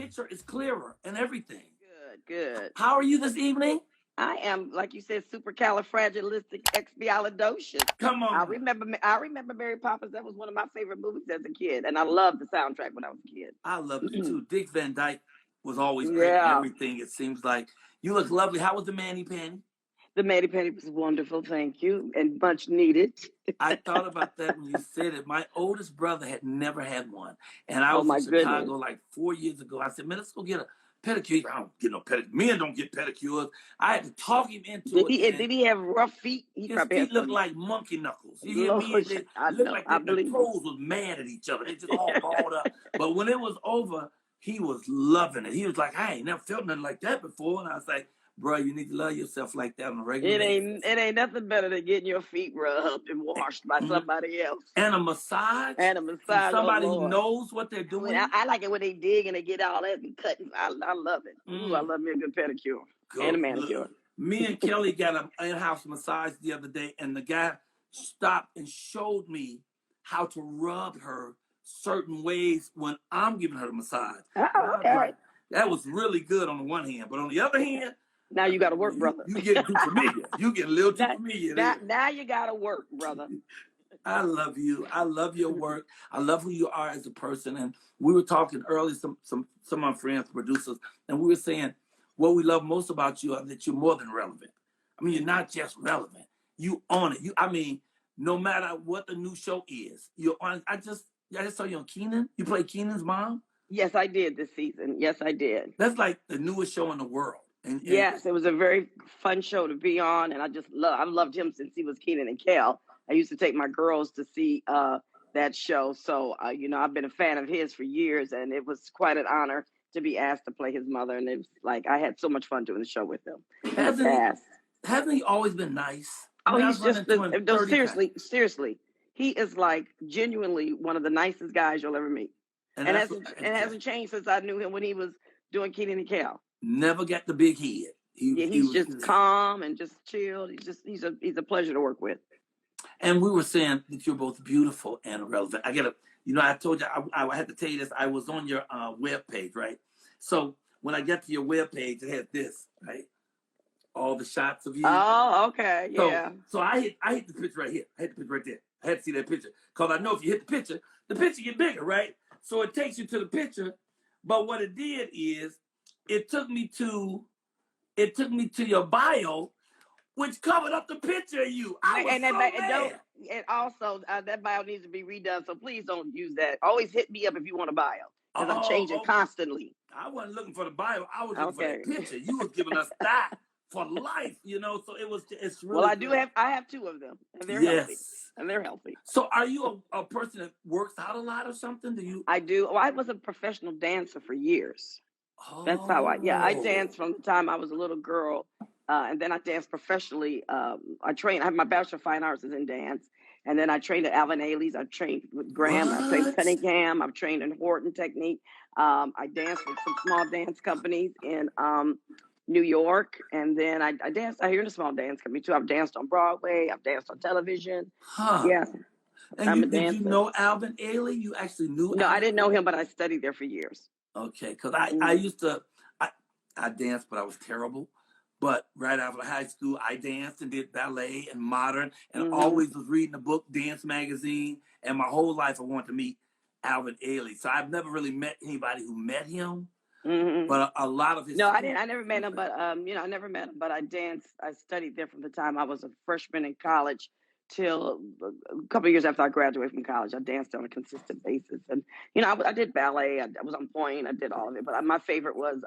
picture is clearer and everything. Good. How are you this evening? I am, like you said, supercalifragilisticexpialidocious. Come on. I remember Mary Poppins. That was one of my favorite movies as a kid, and I loved the soundtrack when I was a kid. I love it too. Dick Van Dyke was always great in everything. It seems like you look lovely. How was the Manny Panty? The Manny Panty was wonderful, thank you, and much needed. I thought about that when you said it. My oldest brother had never had one, and I was in Chicago like 4 years ago. I said, "Man, let's go get a pedicure." I don't get no pedicure. Men don't get pedicures. I had to talk him into it. Did he have rough feet? His feet looked like monkey knuckles. You hear me? It looked like the toes was mad at each other. They just all balled up. But when it was over, he was loving it. He was like, "I ain't never felt nothing like that before." And I was like, "Bro, you need to love yourself like that on a regular basis." It ain't nothing better than getting your feet rubbed and washed by somebody else. And a massage. Somebody who knows what they're doing. I like it when they dig and they get all that and cut. I love it. Ooh, I love me a good pedicure and a manicure. Me and Kelly got an in-house massage the other day, and the guy stopped and showed me how to rub her certain ways when I'm giving her the massage. Oh, okay. That was really good on the one hand, but on the other hand, now you got to work, brother. You get too familiar. You get a little too familiar. Now you got to work, brother. I love you. I love your work. I love who you are as a person. And we were talking earlier, some of my friends, producers, and we were saying what we love most about you is that you're more than relevant. I mean, you're not just relevant. You own it. No matter what the new show is, you're on. I just saw you on Kenan. You play Kenan's mom? Yes, I did this season. Yes, I did. That's like the newest show in the world. And yes, it was a very fun show to be on, and I've loved him since he was Kenan and Kel. I used to take my girls to see that show, so I've been a fan of his for years, and it was quite an honor to be asked to play his mother, and it was like I had so much fun doing the show with him. Hasn't he always been nice? Oh, he's just seriously, he is like genuinely one of the nicest guys you'll ever meet, and hasn't changed since I knew him when he was doing Kenan and Kel. Never got the big head. He's just calm and just chilled. He's a pleasure to work with. And we were saying that you're both beautiful and relevant. I told you I had to tell you this. I was on your web page, right? So when I get to your web page, it has this, right? All the shots of you. Oh, okay, yeah. So I hit the picture right here. I hit the picture right there. I had to see that picture because I know if you hit the picture get bigger, right? So it takes you to the picture. But what it did is it took me to your bio, which covered up the picture of you. And also that bio needs to be redone. So please don't use that. Always hit me up if you want a bio, because I'm changing constantly. I wasn't looking for the bio. I was looking for the picture. You was giving us that for life, So it's really. Well, I have two of them, and they're healthy. And they're healthy. So are you a person that works out a lot or something? Do you? I do. Well, I was a professional dancer for years. That's how I danced from the time I was a little girl, and then I danced professionally. I have my Bachelor of Fine Arts in dance, and then I trained at Alvin Ailey's. I trained with Graham. I trained Cunningham. I've trained in Horton technique. I danced with some small dance companies in New York, and then I danced out here in a small dance company too. I've danced on Broadway. I've danced on television. Yeah. And did you know Alvin Ailey? You actually knew? No, I didn't know him, but I studied there for years. Okay, because I used to, I danced, but I was terrible. But right after high school, I danced and did ballet and modern, and always was reading a book, Dance Magazine, and my whole life I wanted to meet Alvin Ailey. So I've never really met anybody who met him, but a lot of his. No, I didn't. I never met him, but I never met him. But I danced. I studied there from the time I was a freshman in college till a couple of years after I graduated from college. I danced on a consistent basis, and I did ballet. I was on point. I did all of it, but my favorite was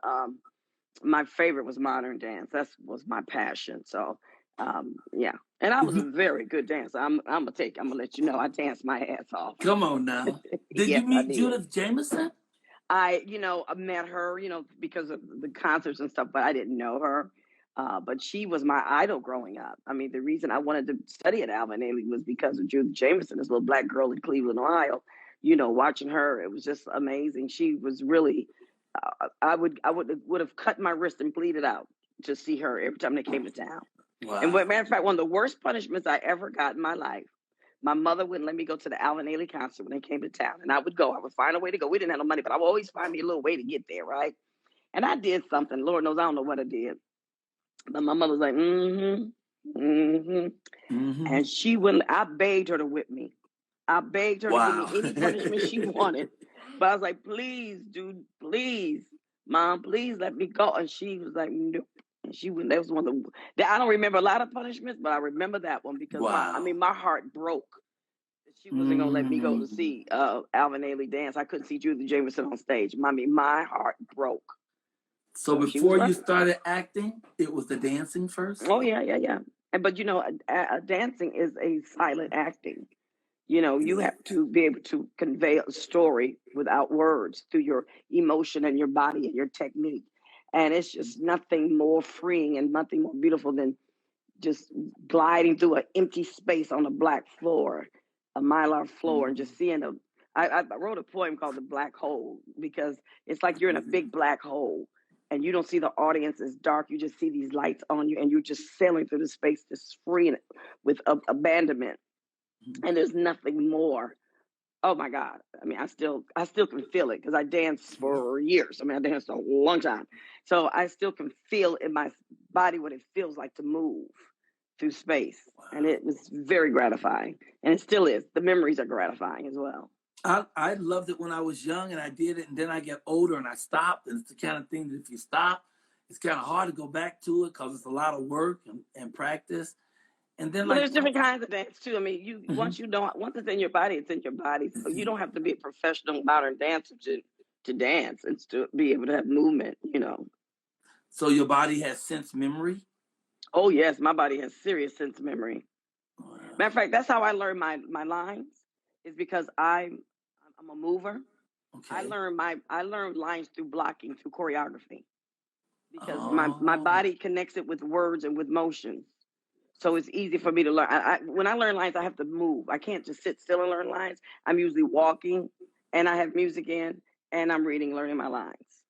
modern dance. That was my passion. So yeah, and I was a very good dancer. I'm gonna let you know I danced my ass off. Come on now. Did you meet Judith Jameson? I met her because of the concerts and stuff, but I didn't know her. But she was my idol growing up. I mean, the reason I wanted to study at Alvin Ailey was because of Judith Jameson, this little black girl in Cleveland, Ohio. Watching her, it was just amazing. She was really, I would have cut my wrist and bleed it out to see her every time they came to town. Wow. And matter of fact, one of the worst punishments I ever got in my life My mother wouldn't let me go to the Alvin Ailey concert when they came to town, and I would go. I would find a way to go. We didn't have no money, but I would always find me a little way to get there, right? And I did something. Lord knows I don't know what I did. But my mother was like, and she wouldn't. I begged her to whip me. I begged her to give me any punishment she wanted. But I was like, please, dude, please, Mom, please let me go. And she was like, no. And she wouldn't. That was one of the. I don't remember a lot of punishments, but I remember that one because my heart broke. She wasn't gonna let me go to see Alvin Ailey dance. I couldn't see Judith Jameson on stage. My heart broke. So before you started acting, it was the dancing first? Oh, yeah. But, dancing is a silent acting. You have to be able to convey a story without words through your emotion and your body and your technique. And it's just nothing more freeing and nothing more beautiful than just gliding through an empty space on a black floor, a mylar floor, and just seeing I wrote a poem called The Black Hole because it's like you're in a big black hole. And you don't see the audience as dark. You just see these lights on you, and you're just sailing through the space, just free with abandonment. And there's nothing more. Oh my God! I mean, I still can feel it because I danced for years. I mean, I danced a long time, so I still can feel in my body what it feels like to move through space, and it was very gratifying, and it still is. The memories are gratifying as well. I loved it when I was young and I did it, and then I get older and I stopped. And it's the kind of thing that if you stop, it's kind of hard to go back to it because it's a lot of work and practice. And then there's different kinds of dance too. I mean, once it's in your body, it's in your body. So you don't have to be a professional modern dancer to dance and to be able to have movement, So your body has sense memory? Oh, yes, my body has serious sense memory. Wow. Matter of fact, that's how I learn my lines, is because I'm a mover. Okay. I learned lines through blocking, through choreography, because my body connects it with words and with motions. So it's easy for me to learn. When I learn lines, I have to move. I can't just sit still and learn lines. I'm usually walking, and I have music in, and I'm learning my lines.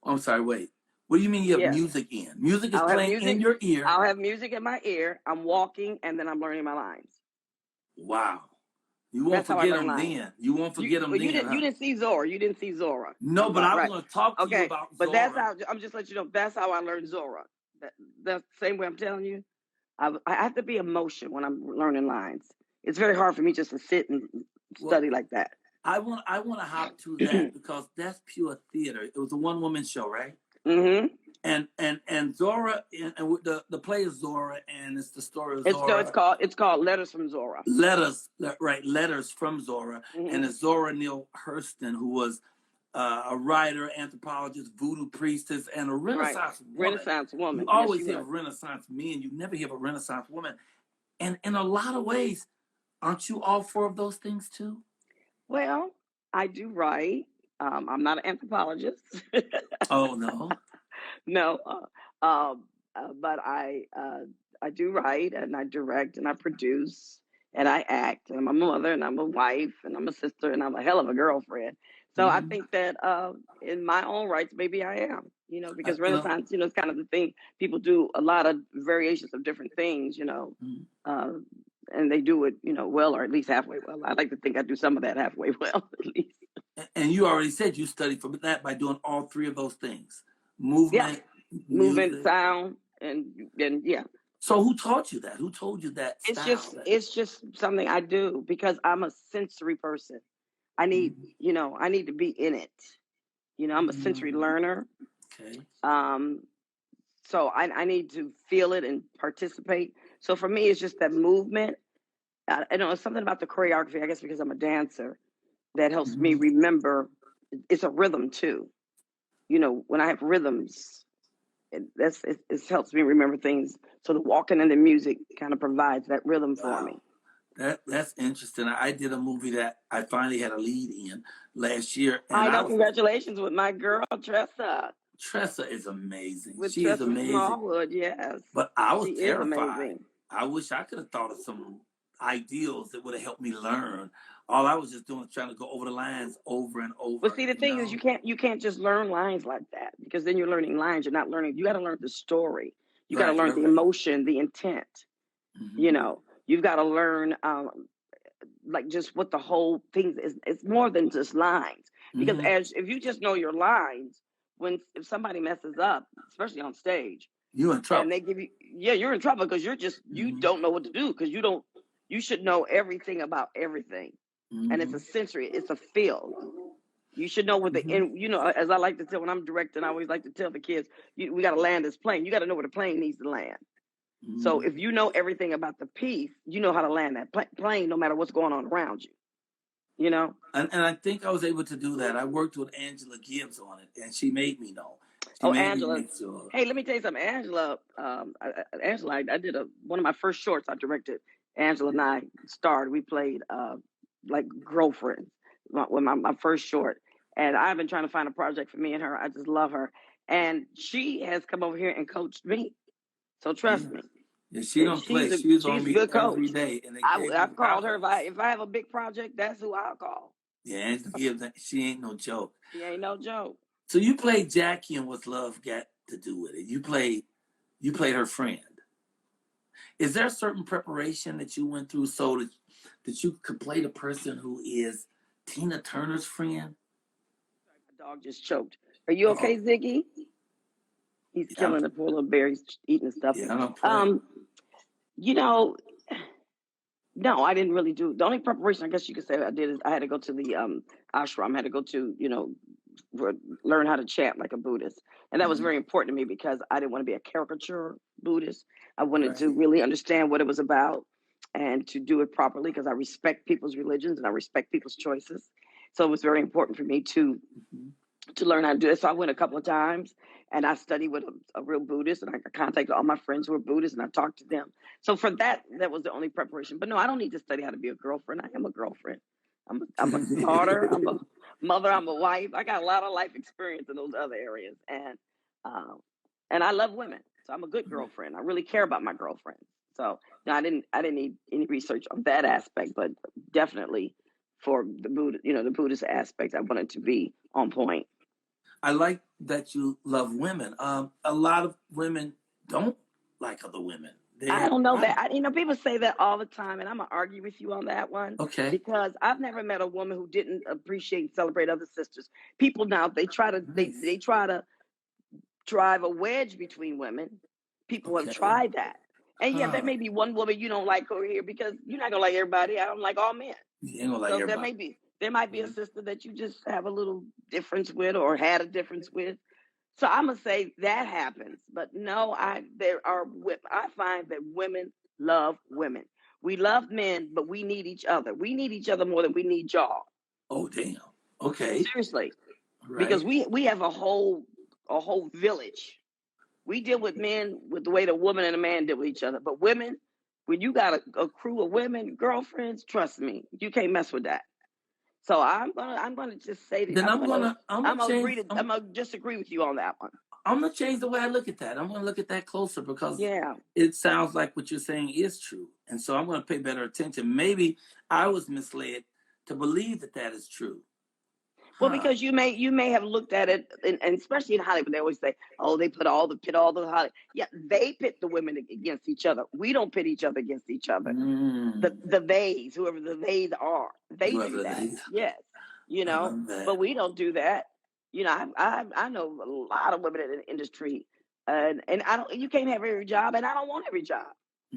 I'm sorry, wait. What do you mean you have music in? Music is playing in your ear. I'll have music in my ear. I'm walking, and then I'm learning my lines. Wow. You won't forget them then. You won't forget them then. You didn't see Zora. You didn't see Zora. No, but I was going to talk to you about Zora. But that's how, I'm just letting you know, that's how I learned Zora. That's the same way I'm telling you. I have to be in motion when I'm learning lines. It's very hard for me just to sit and study like that. I want to hop to that because that's pure theater. It was a one-woman show, right? Mm-hmm. And Zora, and the play is Zora, and it's the story of Zora. It's called Letters from Zora. Letters from Zora. Mm-hmm. And it's Zora Neale Hurston, who was a writer, anthropologist, voodoo priestess, and a Renaissance woman. Renaissance woman. You always hear Renaissance men. You never hear a Renaissance woman. And in a lot of ways, aren't you all four of those things too? Well, I do write. I'm not an anthropologist. Oh, no. No, but I do write, and I direct, and I produce, and I act, and I'm a mother, and I'm a wife, and I'm a sister, and I'm a hell of a girlfriend. So I think that in my own rights, maybe I am, because Renaissance, is kind of the thing. People do a lot of variations of different things, and they do it, well, or at least halfway well. I like to think I do some of that halfway well, at least. And you already said you studied for that by doing all three of those things. Movement, movement, sound, and yeah. So who taught you that? Who told you that? It's just something I do because I'm a sensory person. I need, I need to be in it. I'm a sensory learner. Okay. So I need to feel it and participate. So for me, it's just that movement. It's something about the choreography, I guess, because I'm a dancer, that helps me remember. It's a rhythm too. When I have rhythms, it helps me remember things. So the walking and the music kind of provides that rhythm for me. That's interesting. I did a movie that I finally had a lead in last year. And I know. Congratulations with my girl, Tressa. Tressa is amazing. She is amazing. Smallwood, yes. But I was terrified. I wish I could have thought of some ideals that would have helped me learn. All I was just doing was trying to go over the lines over and over. But see, the thing is, you can't just learn lines like that, because then you're learning lines. You're not learning. You got to learn the story. You got to learn the emotion, the intent. Mm-hmm. You've got to learn like just what the whole thing is. It's more than just lines, because if you just know your lines, if somebody messes up, especially on stage, you're in trouble. And they give you, you're in trouble because you don't know what to do, because you should know everything about everything. And it's a sensory, it's a field. You should know what as I like to tell when I'm directing, I always like to tell the kids, we got to land this plane. You got to know where the plane needs to land. So if you know everything about the piece, you know how to land that plane no matter what's going on around you. You know? And I think I was able to do that. I worked with Angela Gibbs on it, and she made me know. Angela. Hey, let me tell you something. Angela, I did one of my first shorts I directed. Angela and I starred. We played like girlfriends with my first short. And I've been trying to find a project for me and her. I just love her. And she has come over here and coached me. So trust me. Yeah, she don't play. She's on me good coach. every day. And I've called her. If I have a big project, that's who I'll call. Yeah, Angela Gibbs, she ain't no joke. She ain't no joke. So you played Jackie, and what's love got to do with it? You played her friend. Is there a certain preparation that you went through so that you could play the person who is Tina Turner's friend? My dog just choked. Are you okay, Ziggy? He's killing the poor little bear. He's eating stuff. Yeah, I don't no, I didn't really do. The only preparation I guess you could say I did is I had to go to the ashram. I had to go to, learn how to chant like a Buddhist. And that was very important to me because I didn't want to be a caricature Buddhist. I wanted to really understand what it was about and to do it properly, because I respect people's religions and I respect people's choices. So it was very important for me to learn how to do it. So I went a couple of times and I studied with a real Buddhist, and I contacted all my friends who were Buddhists and I talked to them. So for that was the only preparation. But no, I don't need to study how to be a girlfriend. I am a girlfriend. I'm a daughter. I'm a mother. I'm a wife. I got a lot of life experience in those other areas. And I love women. So I'm a good girlfriend. I really care about my girlfriends. So no, I didn't need any research on that aspect, but definitely for the Buddhist aspect, I wanted to be on point. I like that you love women. A lot of women don't like other women. I don't know that. People say that all the time, and I'm going to argue with you on that one. Okay. Because I've never met a woman who didn't appreciate and celebrate other sisters. People now, they try to drive a wedge between women. People have tried that. And there may be one woman you don't like over here, because you're not going to like everybody. I don't like all men. You ain't gonna like everybody. There might be a sister that you just have a little difference with or had a difference with. So I'm going to say that happens. But no, I find that women love women. We love men, but we need each other. We need each other more than we need y'all. Oh, damn. Okay. Seriously. Right. Because we have a whole village. We deal with men with the way the woman and a man deal with each other. But women, when you got a crew of women, girlfriends, trust me, you can't mess with that. So I'm gonna just say that. Then I'm gonna disagree with you on that one. I'm gonna change the way I look at that. I'm gonna look at that closer, because it sounds like what you're saying is true, and so I'm gonna pay better attention. Maybe I was misled to believe that is true. Well, because you may have looked at it, and especially in Hollywood, they always say, "Oh, they pit all the Hollywood." Yeah, they pit the women against each other. We don't pit each other against each other. The theys, whoever the theys are, they do that. Yes, but we don't do that. I know a lot of women in the industry, and I don't. You can't have every job, and I don't want every job.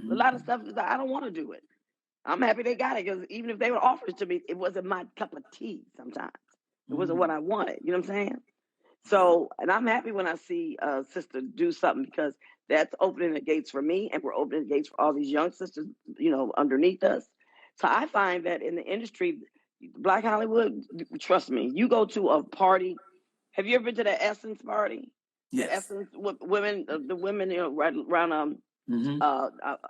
A lot of stuff I don't want to do it. I'm happy they got it, because even if they were offered it to me, it wasn't my cup of tea. Sometimes. It wasn't what I wanted. You know what I'm saying? So, and I'm happy when I see a sister do something, because that's opening the gates for me, and we're opening the gates for all these young sisters, underneath us. So I find that in the industry, Black Hollywood, trust me, you go to a party. Have you ever been to the Essence party? Yes. The Essence women, the women, right around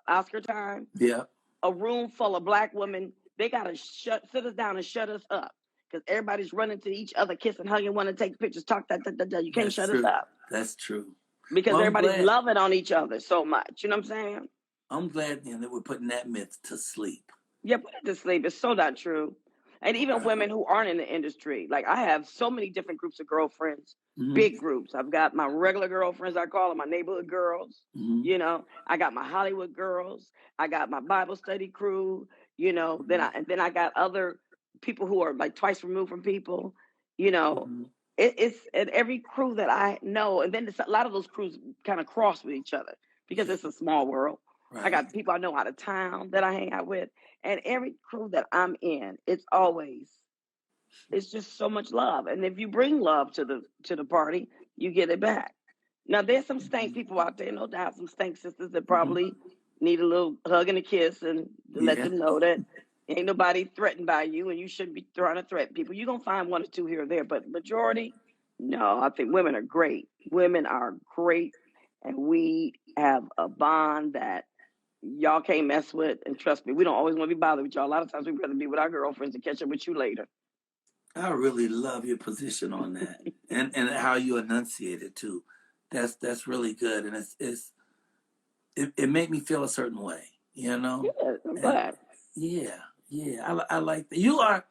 Oscar time. Yeah. A room full of Black women. They gotta sit us down and shut us up. Because everybody's running to each other, kissing, hugging, want to take pictures, talk, You can't shut us up. That's true. Because everybody's loving on each other so much. You know what I'm saying? I'm glad then that we're putting that myth to sleep. Yeah, put it to sleep. It's so not true. And even women who aren't in the industry. Like, I have so many different groups of girlfriends, big groups. I've got my regular girlfriends, I call them my neighborhood girls. I got my Hollywood girls. I got my Bible study crew. you know. Then I got other people who are like twice removed from people, you know. It's at every crew that I know, and then a lot of those crews kind of cross with each other because it's a small world. Right. I got people I know out of town that I hang out with, and every crew that I'm in, it's just so much love. And if you bring love to the party, you get it back. Now there's some stank people out there, no doubt, some stank sisters that probably need a little hug and a kiss and to let them know that ain't nobody threatened by you and you shouldn't be trying to threaten people. You're gonna find one or two here or there, but majority, no, I think women are great. Women are great, and we have a bond that y'all can't mess with. And trust me, we don't always want to be bothered with y'all. A lot of times we'd rather be with our girlfriends and catch up with you later. I really love your position on that, and how you enunciate it too. That's really good, and it made me feel a certain way, you know. Yeah, I'm glad. I like that. You are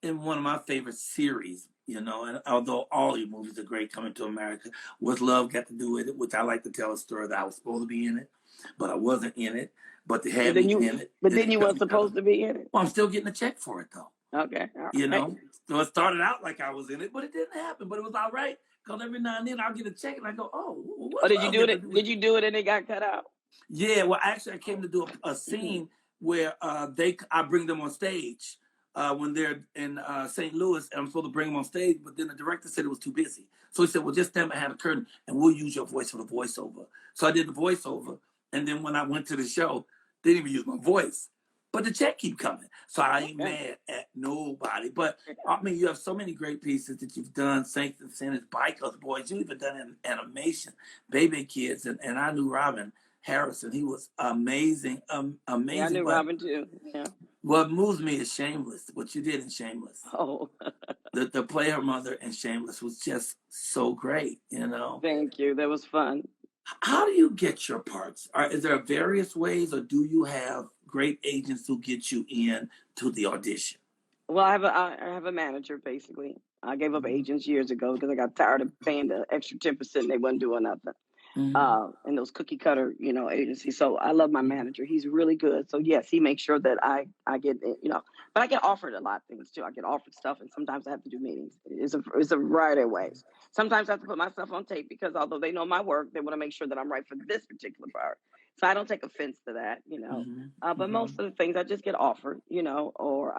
in one of my favorite series, you know, and although all your movies are great, Coming to America, What's Love Got to Do with It, which I like to tell a story that I was supposed to be in it, but I wasn't in it, but they had me in it. But then you weren't supposed to be in it. Well, I'm still getting a check for it though. Okay. You know, so it started out like I was in it, but it didn't happen. But it was all right because every now and then I'll get a check and I go, "Oh, did you do it? Did you do it and it got cut out?" Yeah, well, actually, I came to do a scene where I bring them on stage when they're in St. Louis, and I'm supposed to bring them on stage, but then the director said it was too busy, so he said, "Well, just stand behind the curtain and we'll use your voice for the voiceover." So I did the voiceover, and then when I went to the show, they didn't even use my voice. But the check keep coming. So I ain't mad at nobody. But I mean, you have so many great pieces that you've done. Saints and Sinners, Bikers Boys. You even done animation, Baby Kids. And I knew Robin Harrison. He was amazing. Amazing. Yeah, I knew Robin too. Yeah. What moves me is Shameless. What you did in Shameless. Oh. the play her mother in Shameless was just so great, you know. Thank you. That was fun. How do you get your parts? Is there various ways, or do you have great agents who get you in to the audition? Well, I have a manager basically. I gave up agents years ago because I got tired of paying the extra 10% and they wasn't doing nothing. And those cookie cutter, you know, agencies. So I love my manager. He's really good. So yes, he makes sure that I get, you know, but I get offered a lot of things too. I get offered stuff, and sometimes I have to do meetings. It's a variety of ways. Sometimes I have to put myself on tape because although they know my work, they want to make sure that I'm right for this particular part. So I don't take offense to that, you know. But most of the things I just get offered, you know, or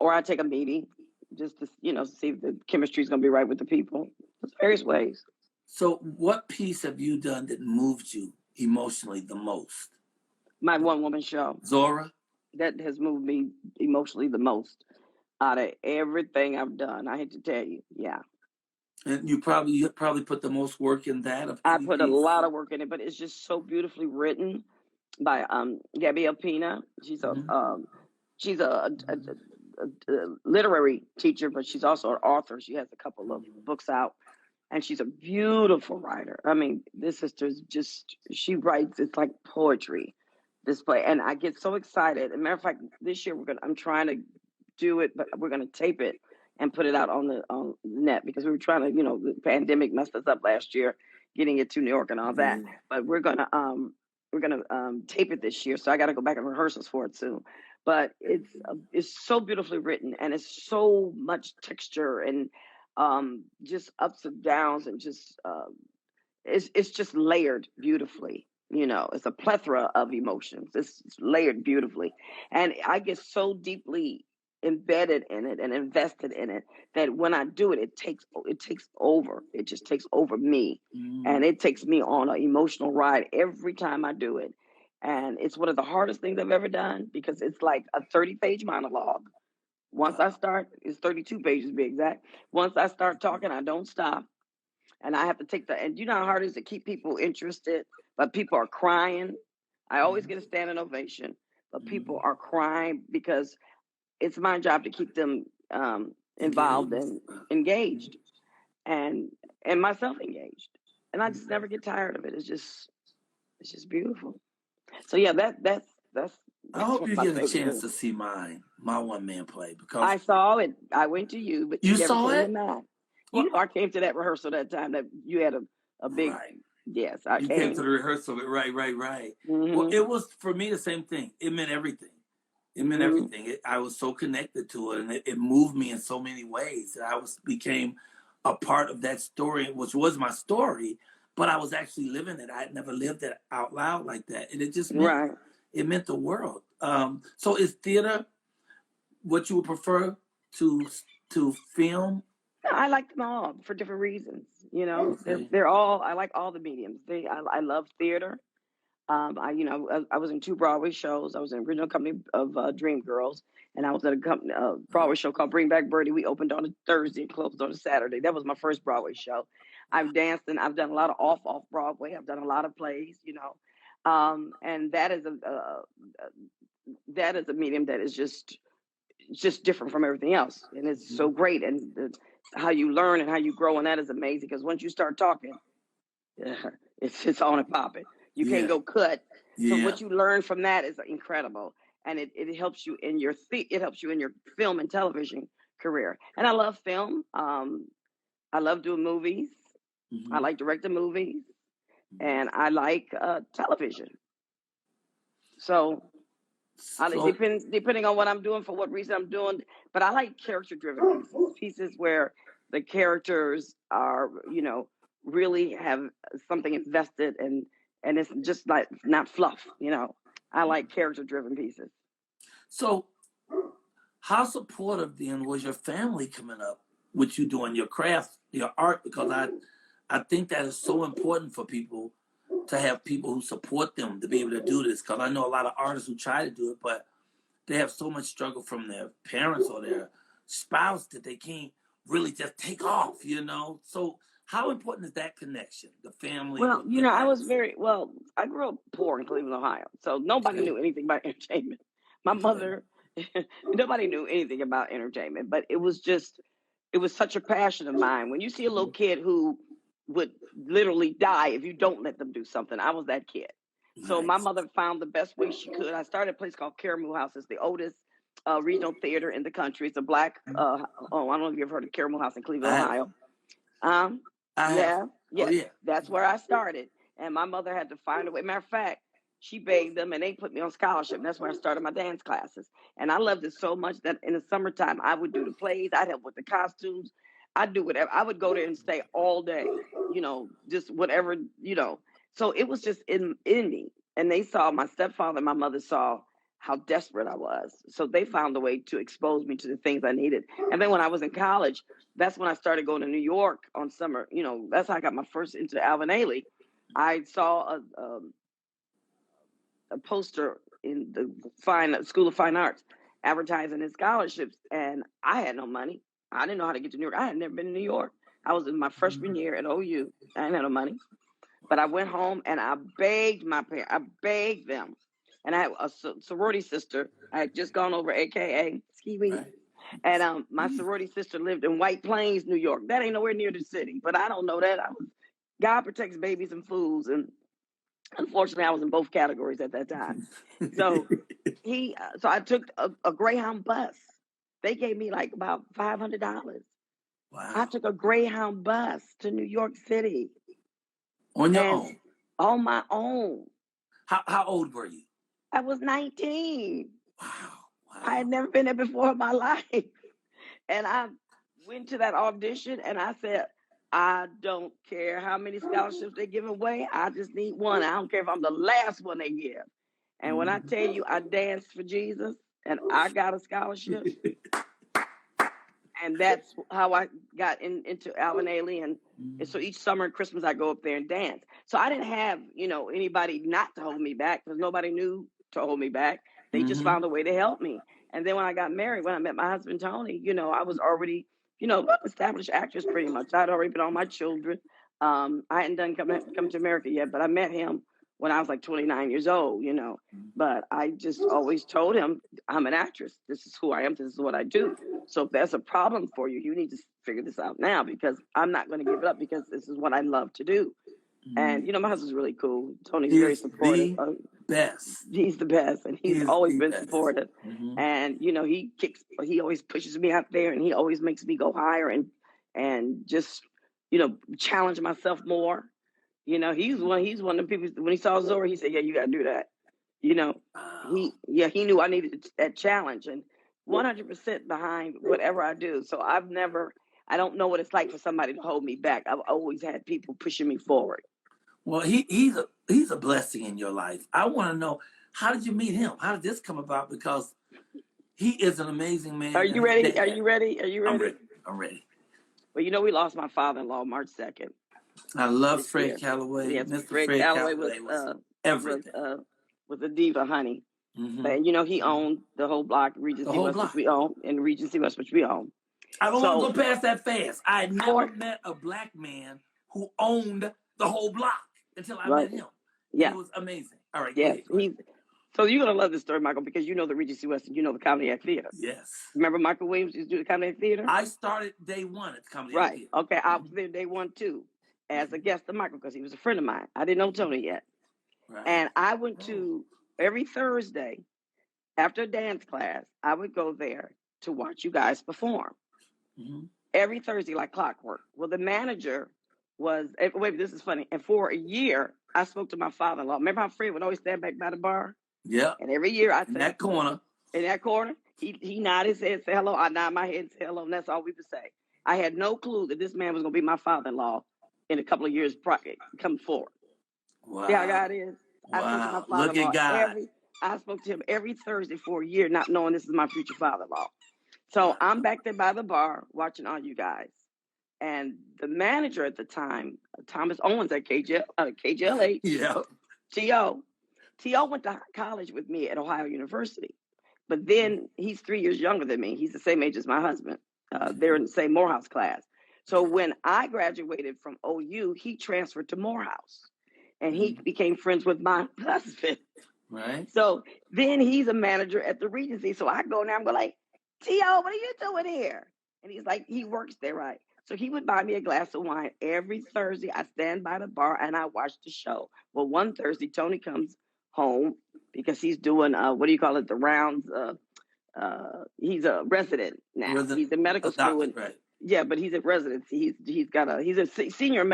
I take a meeting just to, you know, see if the chemistry is going to be right with the people. There's various ways. So what piece have you done that moved you emotionally the most? My one-woman show. Zora? That has moved me emotionally the most out of everything I've done. I hate to tell you. Yeah. And you probably put the most work in that. I put a lot of work in it, but it's just so beautifully written by Gabby Alpina. She's a literary teacher, but she's also an author. She has a couple of books out. And she's a beautiful writer. I mean, this sister's she writes, it's like poetry, this play. And I get so excited. As a matter of fact, this year I'm trying to do it, but we're going to tape it and put it out on the net because we were trying to, you know, the pandemic messed us up last year, getting it to New York and all that. But we're going to tape it this year. So I got to go back and rehearsals for it soon. But it's so beautifully written, and it's so much texture and just ups and downs, and just it's just layered beautifully. You know, it's a plethora of emotions. It's layered beautifully, and I get so deeply embedded in it and invested in it that when I do it, it takes over. It just takes over me, and it takes me on an emotional ride every time I do it. And it's one of the hardest things I've ever done because it's like a 30-page monologue. Once I start, it's 32 pages to be exact. Once I start talking, I don't stop. And I have to take and you know how hard it is to keep people interested, but people are crying. I always get a standing ovation, but people are crying because it's my job to keep them involved and engaged and myself engaged. And I just never get tired of it. It's just beautiful. So yeah, that's I hope you get a chance to see my one-man play because I saw it. I went to you, but you saw it. You know, I came to that rehearsal that time that you had a big. Right. Yes, I came to the rehearsal. Right. Mm-hmm. Well, it was for me the same thing. It meant everything It meant everything. I was so connected to it, and it moved me in so many ways. That I became a part of that story, which was my story, but I was actually living it. I had never lived it out loud like that, and it just meant it meant the world. So, is theater what you would prefer to film? I like them all for different reasons. You know, Okay. they're all. I like all the mediums. I love theater. I was in 2 Broadway shows. I was in the original company of Dreamgirls, and I was at a Broadway show called Bring Back Birdie. We opened on a Thursday and closed on a Saturday. That was my first Broadway show. I've danced and I've done a lot of off Broadway. I've done a lot of plays, and that is a medium that is just different from everything else, and it's so great. And how you learn and how you grow, and that is amazing, because once you start talking, it's on and popping. You can't go cut. So what you learn from that is incredible, and it helps you in your film and television career. And I love film. I love doing movies. I like directing movies, and I like television. So depending on what I'm doing, for what reason I'm doing, but I like character-driven pieces where the characters are, really have something invested, and it's just like not fluff. I like character-driven pieces. So, how supportive then was your family coming up with you doing your craft, your art? Because I think that is so important for people to have people who support them to be able to do this. Because I know a lot of artists who try to do it, but they have so much struggle from their parents or their spouse that they can't really just take off, So how important is that connection, the family? Well, I grew up poor in Cleveland, Ohio, so nobody knew anything about entertainment. My mother, nobody knew anything about entertainment, but it was such a passion of mine. When you see a little kid who would literally die if you don't let them do something, I was that kid. So my mother found the best way she could. I started a place called Caramel House. It's the oldest regional theater in the country. It's a black, I don't know if you've heard of Caramel House in Cleveland, Ohio. That's where I started. And my mother had to find a way. Matter of fact, she begged them and they put me on scholarship. And that's where I started my dance classes. And I loved it so much that in the summertime, I would do the plays. I'd help with the costumes. I'd do whatever. I would go there and stay all day, just whatever, So it was just in me. And they saw, my stepfather and my mother saw how desperate I was. So they found a way to expose me to the things I needed. And then when I was in college, that's when I started going to New York on summer. That's how I got my first into Alvin Ailey. I saw a poster in the School of Fine Arts advertising his scholarships, and I had no money. I didn't know how to get to New York. I had never been to New York. I was in my freshman year at OU. I didn't have no money. But I went home and I begged my parents. I begged them. And I had a sorority sister. I had just gone over, AKA Ski Week. Right. And my sorority sister lived in White Plains, New York. That ain't nowhere near the city. But I don't know that. God protects babies and fools. And unfortunately, I was in both categories at that time. So I took a Greyhound bus. They gave me like about $500. Wow. I took a Greyhound bus to New York City. On your own? On my own. How old were you? I was 19. Wow. I had never been there before in my life. And I went to that audition and I said, I don't care how many scholarships they give away. I just need one. I don't care if I'm the last one they give. And when I tell you I danced for Jesus and I got a scholarship, and that's how I got into Alvin Ailey. And so each summer and Christmas, I go up there and dance. So I didn't have, anybody not to hold me back, because nobody knew to hold me back. They just found a way to help me. And then when I got married, when I met my husband, Tony, I was already, established actress pretty much. I'd already been on My Children. I hadn't done Come to America yet, but I met him when I was like 29 years old, But I just always told him, I'm an actress. This is who I am. This is what I do. So if there's a problem for you, you need to figure this out now, because I'm not going to give it up, because this is what I love to do. And, my husband's really cool. Tony's very supportive. Best. He's the best. And he's always been supportive. And, he always pushes me out there, and he always makes me go higher and just, challenge myself more. He's one of the people, when he saw Zora, he said, yeah, you got to do that. You know, Wow. he knew I needed that challenge, and 100% behind whatever I do. So I don't know what it's like for somebody to hold me back. I've always had people pushing me forward. Well, he's a blessing in your life. I want to know, how did you meet him? How did this come about? Because he is an amazing man. Are you ready? Are you ready? Are you ready? I'm ready. Well, we lost my father-in-law March 2nd. I love Fred Calloway. Yes, Mr. Fred Calloway was everything. Was a diva, honey. Mm-hmm. And he owned the whole block, Regency West, which we own, and Regency West, which we own. I don't want to go past that fast. I never met a black man who owned the whole block until I met him. Yeah, it was amazing. All right, yes, so you're gonna love this story, Michael, because you know the Regency West and you know the Comedy Act Theater. Yes. Remember Michael Williams used to do the Comedy Act Theater? I started day one at the Comedy Act Theater. Okay, I was there day one too, as a guest of Michael, because he was a friend of mine. I didn't know Tony yet. Right. And I went to every Thursday after dance class, I would go there to watch you guys perform. Mm-hmm. Every Thursday, like clockwork. Well, the manager was, wait, this is funny. And for a year, I spoke to my father-in-law. Remember how Fred would always stand back by the bar? Yeah. And every year I said, in that corner, he nodded his head, say hello. I nod my head and say hello. And that's all we would say. I had no clue that this man was going to be my father-in-law in a couple of years come forward. Wow. See how God is? Wow. Look at God. I spoke to him every Thursday for a year, not knowing this is my future father-in-law. So I'm back there by the bar watching all you guys. And the manager at the time, Thomas Owens at KJLH, yeah. T.O. went to college with me at Ohio University. But then he's 3 years younger than me. He's the same age as my husband. They're in the same Morehouse class. So when I graduated from OU, he transferred to Morehouse. And he became friends with my husband. Right. So then he's a manager at the Regency. So I go now, I'm going like, T.O., what are you doing here? And he's like, he works there, right? So he would buy me a glass of wine every Thursday. I stand by the bar and I watch the show. Well, one Thursday, Tony comes home because he's doing, the rounds. He's a resident now. He's in medical school. Right. Yeah, but he's at residency. He's a senior in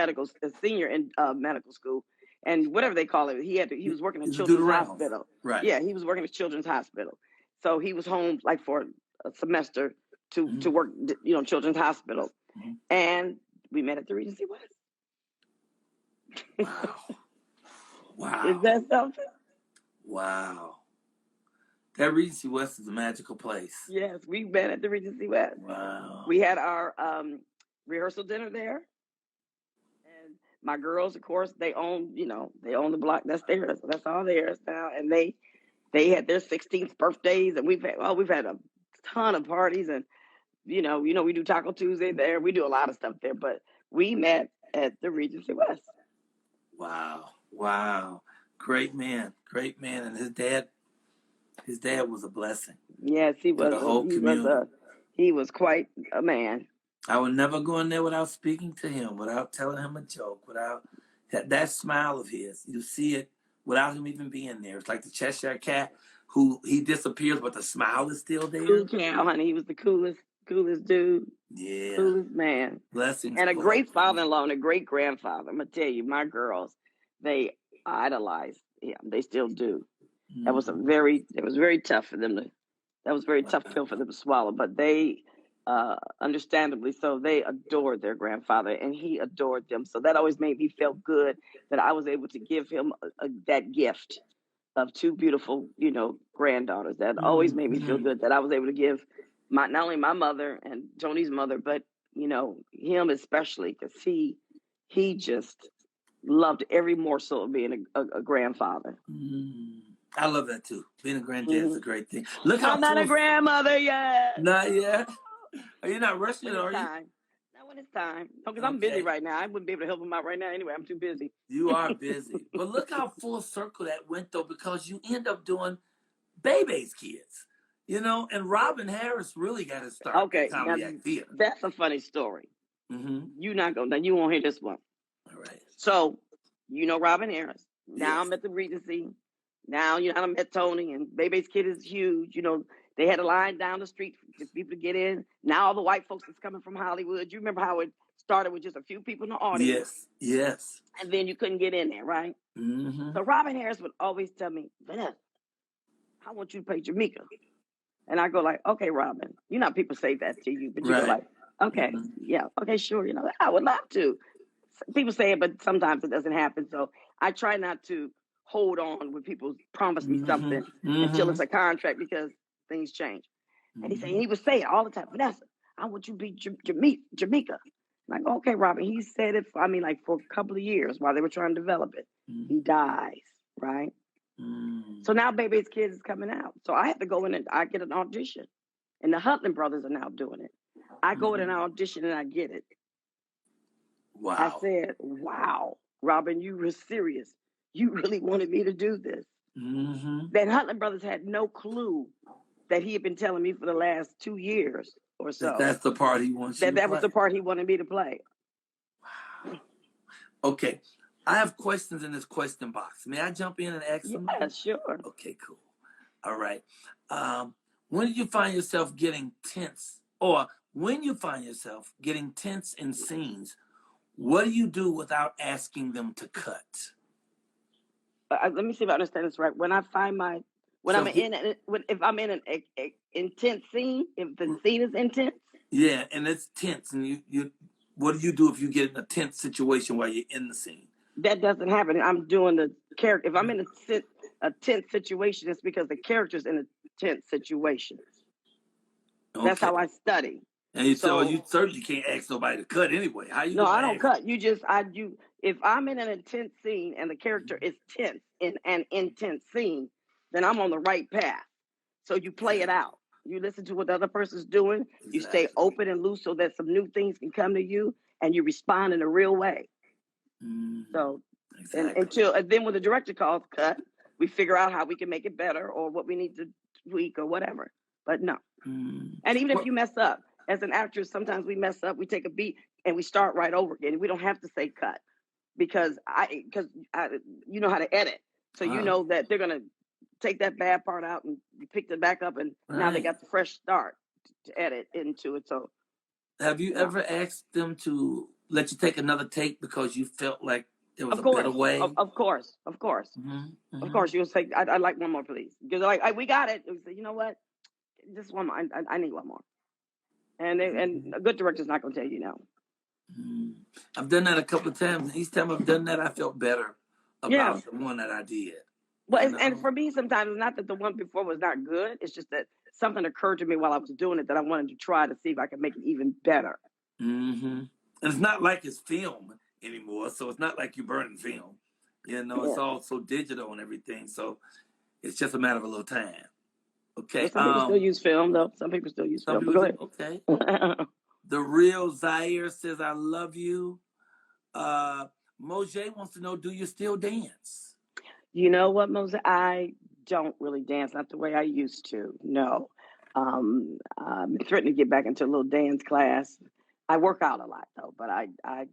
medical school. And whatever they call it, he was working at Children's Hospital. Right. Yeah, he was working at Children's Hospital. So he was home like for a semester to work, Children's Hospital. Mm-hmm. And we met at the Regency West. Wow. Is that something? Wow. That Regency West is a magical place. Yes, we met at the Regency West. Wow. We had our rehearsal dinner there. My girls, of course, they own the block. That's theirs. That's all theirs now. And they had their 16th birthdays, and we've had a ton of parties, and we do Taco Tuesday there. We do a lot of stuff there, but we met at the Regency West. Wow, great man, and his dad was a blessing. Yes, he was. The whole community. He was quite a man. I would never go in there without speaking to him, without telling him a joke, without that smile of his. You see it without him even being there. It's like the Cheshire Cat, who he disappears, but the smile is still there. Cool cat, honey. He was the coolest dude. Yeah. Coolest man. Blessings. And a great father-in-law and a great grandfather. I'm going to tell you, my girls, they idolized him. They still do. Mm-hmm. That was very tough for them that was a very tough pill for them to swallow, but they, understandably so, they adored their grandfather, and he adored them. So that always made me feel good that I was able to give him that gift of two beautiful, granddaughters. That always made me feel good that I was able to give not only my mother and Tony's mother, but him especially, because he just loved every morsel of being a grandfather. I love that too. Being a granddad is a great thing. Look, I'm not a grandmother yet. Not yet. Are you not rushing it? Are you? Not when it's time. No, because I'm busy right now. I wouldn't be able to help him out right now anyway. I'm too busy. You are busy. But look how full circle that went, though, because you end up doing Bebe's kids. And Robin Harris really got to start. Okay, that's a funny story. Mm-hmm. You won't hear this one. All right. So, Robin Harris. Now I'm at the Regency. Now, I met Tony, and Bebe's kid is huge. They had a line down the street for people to get in. Now all the white folks that's coming from Hollywood. You remember how it started with just a few people in the audience? Yes. And then you couldn't get in there, right? Mm-hmm. So Robin Harris would always tell me, Vanessa, I want you to play Jamaica. And I go like, okay, Robin. You know how people say that to you, but you go Right. like, okay, yeah, okay, sure. You know, I would love to. People say it, but sometimes it doesn't happen. So I try not to hold on when people promise me something until it's a contract, because things change. And he would say it all the time, Vanessa, I want you to be Jamaica. I'm like, okay, Robin. He said it for, like for a couple of years while they were trying to develop it. He dies, right? So now Baby's Kids is coming out. So I have to go in and I get an audition. And the Hutland brothers are now doing it. I go in an audition and I get it. Wow. I said, wow, Robin, you were serious. You really wanted me to do this. Then Hutland brothers had no clue that he had been telling me for the last 2 years or so. That's the part he wants you to play. That was the part he wanted me to play. Wow. Okay. I have questions in this question box. May I jump in and ask them? Yeah, sure. Okay, cool. All right. When did you find yourself getting tense? Or when you find yourself getting tense in scenes, what do you do without asking them to cut? Let me see if I understand this right. When I find if I'm in an intense scene, if the scene is intense. Yeah, and it's tense, and you what do you do if you get in a tense situation while you're in the scene? That doesn't happen. I'm doing the character. If I'm in a tense situation, it's because the character's in a tense situation. Okay. That's how I study. And you certainly can't ask nobody to cut anyway. How you? No, I don't cut. If I'm in an intense scene and the character is tense in an intense scene, then I'm on the right path. So you play it out. You listen to what the other person's doing. Exactly. You stay open and loose so that some new things can come to you, and you respond in a real way. So, exactly. And then when the director calls cut, we figure out how we can make it better or what we need to tweak or whatever. But no. And even if you mess up, as an actress, sometimes we mess up, we take a beat and we start right over again. We don't have to say cut because you know how to edit. So you know that they're going to take that bad part out and you pick it back up, and now they got the fresh start to edit into it. So have you ever asked them to let you take another take because you felt like there was a better way? Of course. Of course, you'll say, I'd like one more, please. Because they're like, we got it. We say, you know what? Just one more. I need one more. And a good director's not going to tell you no. I've done that a couple of times. Each time I've done that, I felt better about the one that I did. Well, and for me, sometimes it's not that the one before was not good. It's just that something occurred to me while I was doing it that I wanted to try to see if I could make it even better. And it's not like it's film anymore, so it's not like you're burning film. It's all so digital and everything, so it's just a matter of a little time. Okay. Some people still use film, though. Some people still use film. Go ahead. Okay. The real Zaire says, I love you. Mojay wants to know, do you still dance? You know what, Mosey? I don't really dance, not the way I used to. No. I'm threatening to get back into a little dance class. I work out a lot, though, but I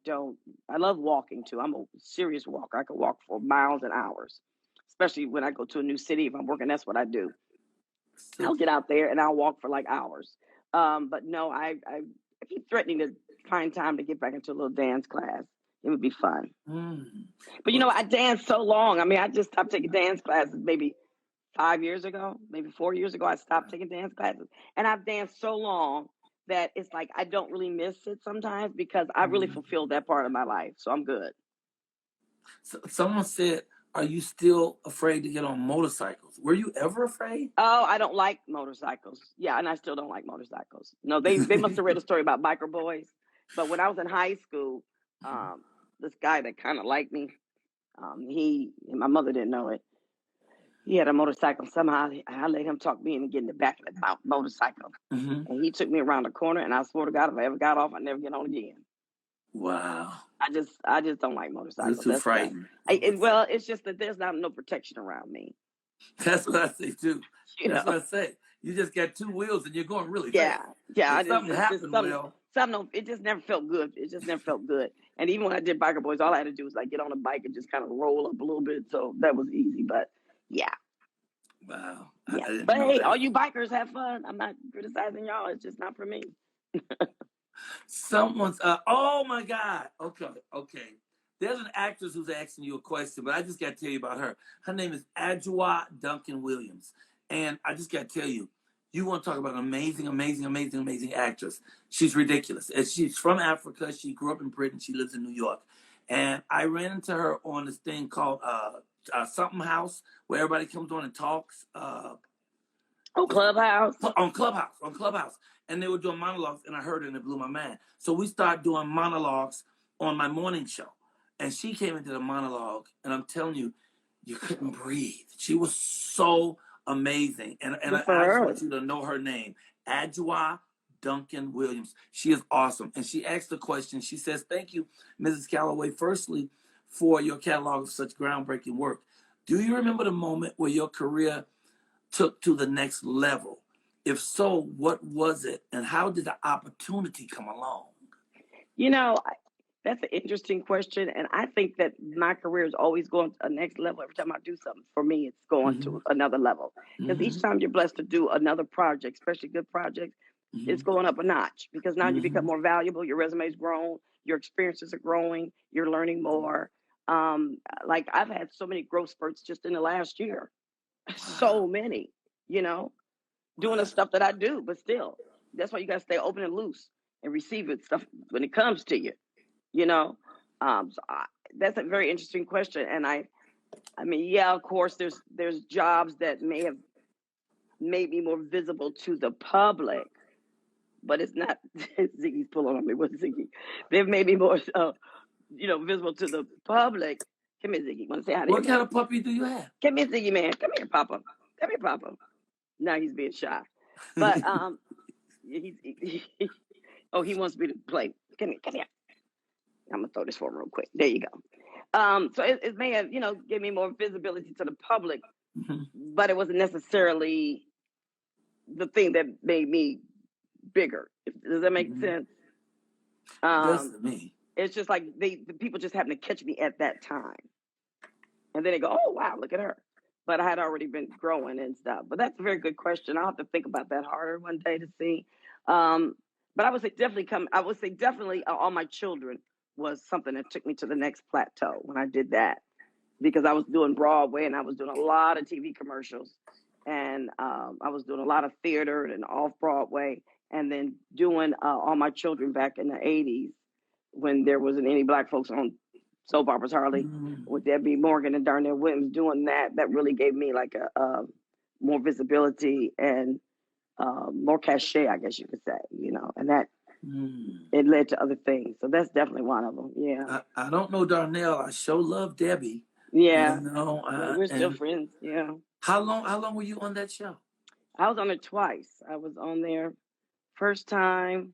don't. I love walking, too. I'm a serious walker. I can walk for miles and hours, especially when I go to a new city. If I'm working, that's what I do. I'll get out there and I'll walk for like hours. But no, I keep threatening to find time to get back into a little dance class. It would be fun. But I danced so long. I just stopped taking dance classes maybe 5 years ago, maybe 4 years ago. I stopped taking dance classes. And I've danced so long that it's like I don't really miss it sometimes because I really fulfilled that part of my life. So I'm good. So, someone said, are you still afraid to get on motorcycles? Were you ever afraid? Oh, I don't like motorcycles. Yeah, and I still don't like motorcycles. No, they must have read a story about biker boys. But when I was in high school, this guy that kind of liked me, my mother didn't know it. He had a motorcycle. Somehow I let him talk me into getting the back of the motorcycle. And he took me around the corner, and I swear to God, if I ever got off, I'd never get on again. Wow. I just don't like motorcycles. It's too frightening. Well, it's just that there's no protection around me. That's what I say too. That's what I say. You just got two wheels and you're going really fast. Yeah. Something happened, it just never felt good. It just never felt good. And even when I did Biker Boys, all I had to do was like get on a bike and just kind of roll up a little bit. So that was easy. But yeah. Wow. Yeah. But hey, all you bikers have fun. I'm not criticizing y'all. It's just not for me. Someone's oh my God. Okay. There's an actress who's asking you a question, but I just got to tell you about her. Her name is Adjoa Duncan Williams. And I just got to tell you, you want to talk about an amazing, amazing, amazing, amazing actress. She's ridiculous. And she's from Africa. She grew up in Britain. She lives in New York. And I ran into her on this thing called something house where everybody comes on and talks. Clubhouse. On Clubhouse. And they were doing monologues, and I heard it, and it blew my mind. So we started doing monologues on my morning show. And she came into the monologue, and I'm telling you, you couldn't breathe. She was so amazing. And I just want you to know her name, Adjoa Duncan Williams. She is awesome. And she asked the question. She says, thank you, Mrs. Calloway, firstly, for your catalog of such groundbreaking work. Do you remember the moment where your career took to the next level? If so, what was it, and how did the opportunity come along? You know, that's an interesting question, and I think that my career is always going to a next level. Every time I do something, for me, it's going to another level. Because each time you're blessed to do another project, especially good projects, it's going up a notch. Because now you become more valuable, your resume's grown, your experiences are growing, you're learning more. Like I've had so many growth spurts just in the last year. So many, doing the stuff that I do, but still, that's why you got to stay open and loose and receive it stuff when it comes to you, that's a very interesting question. And I mean, yeah, of course, there's jobs that may have made me more visible to the public, but it's not. Ziggy's pulling on me. What's Ziggy? They've made me more, visible to the public. Come here, Ziggy. Want to say hi to What kind of puppy do you have? Come here, Ziggy, man. Come here, Papa. Come here, Papa. Now he's being shy, but he wants me to play. Come here. I'm gonna throw this for him real quick. There you go. So it may have, give me more visibility to the public, but it wasn't necessarily the thing that made me bigger. Does that make sense? Does to me. It's just like the people just happen to catch me at that time, and then they go, "Oh wow, look at her." But I had already been growing and stuff. But that's a very good question. I'll have to think about that harder one day to see. But I would say definitely All My Children was something that took me to the next plateau when I did that, because I was doing Broadway and I was doing a lot of TV commercials, and I was doing a lot of theater and off Broadway, and then doing All My Children back in the 80s when there wasn't any black folks on soap operas hardly, with Debbie Morgan and Darnell Williams doing that really gave me like a more visibility and more cachet, I guess you could say, and that it led to other things. So that's definitely one of them. Yeah. I don't know Darnell. I sure love Debbie. Yeah. We're still friends. Yeah. How long were you on that show? I was on it twice. I was on there first time,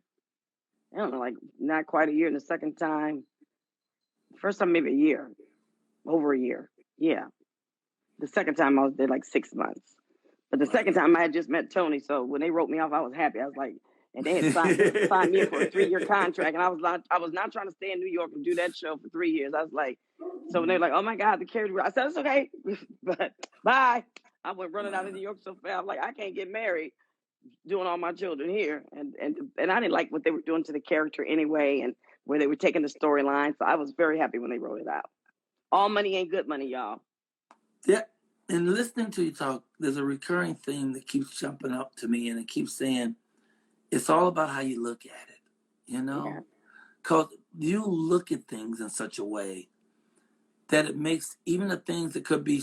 I don't know, like not quite a year, and the second time, first time maybe a year, over a year. Yeah. The second time I was there like 6 months. But the second time I had just met Tony, so when they wrote me off, I was happy. I was like, and they had signed me up for a 3-year contract, and I was not trying to stay in New York and do that show for 3 years. I was like, so when they're like, oh my God, the character, I said, it's okay, but bye. I went running out of New York so fast. I'm like, I can't get married doing All My Children here, and I didn't like what they were doing to the character anyway, and where they were taking the storyline. So I was very happy when they wrote it out. All money ain't good money, y'all. Yeah. And listening to you talk, there's a recurring theme that keeps jumping up to me, and it keeps saying, it's all about how you look at it, Because you look at things in such a way that it makes even the things that could be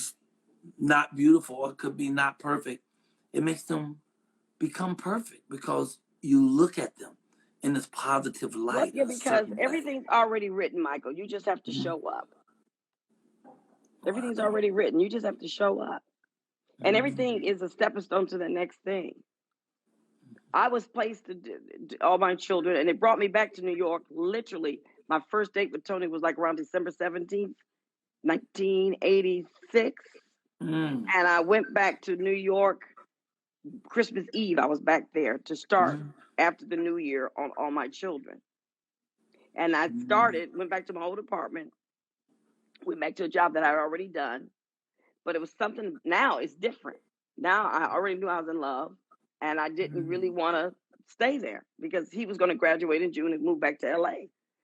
not beautiful or could be not perfect, it makes them become perfect because you look at them in this positive light. Yeah, because everything's already written, Michael. You just have to show up. Everything's already written. You just have to show up. And everything is a stepping stone to the next thing. I was placed to do All My Children, and it brought me back to New York. Literally, my first date with Tony was like around December 17th, 1986. And I went back to New York Christmas Eve. I was back there to start after the New Year on All My Children. And I went back to my old apartment, went back to a job that I had already done. But it was something, now it's different. Now I already knew I was in love, and I didn't really want to stay there because he was going to graduate in June and move back to LA.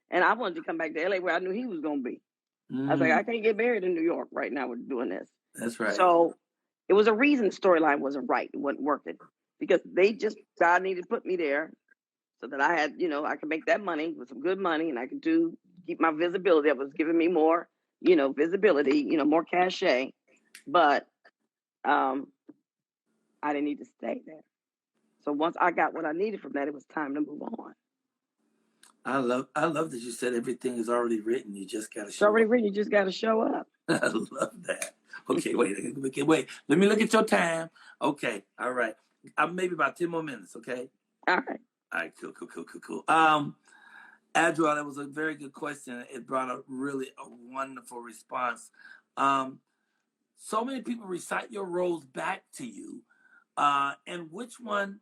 And I wanted to come back to LA where I knew he was going to be. I was like, I can't get married in New York right now with doing this. That's right. So It was a reason the storyline wasn't right. It wasn't working because God needed to put me there so that I had, I could make that money with some good money and I could keep my visibility. It was giving me more, visibility, more cachet. But I didn't need to stay there. So once I got what I needed from that, it was time to move on. I love that you said everything is already written. You just got to show up. It's already written. You just got to show up. I love that. Okay, wait. Let me look at your time. Okay, all right. Maybe about 10 more minutes, okay? All right. All right, cool. Adriel, that was a very good question. It brought a wonderful response. So many people recite your roles back to you. And which one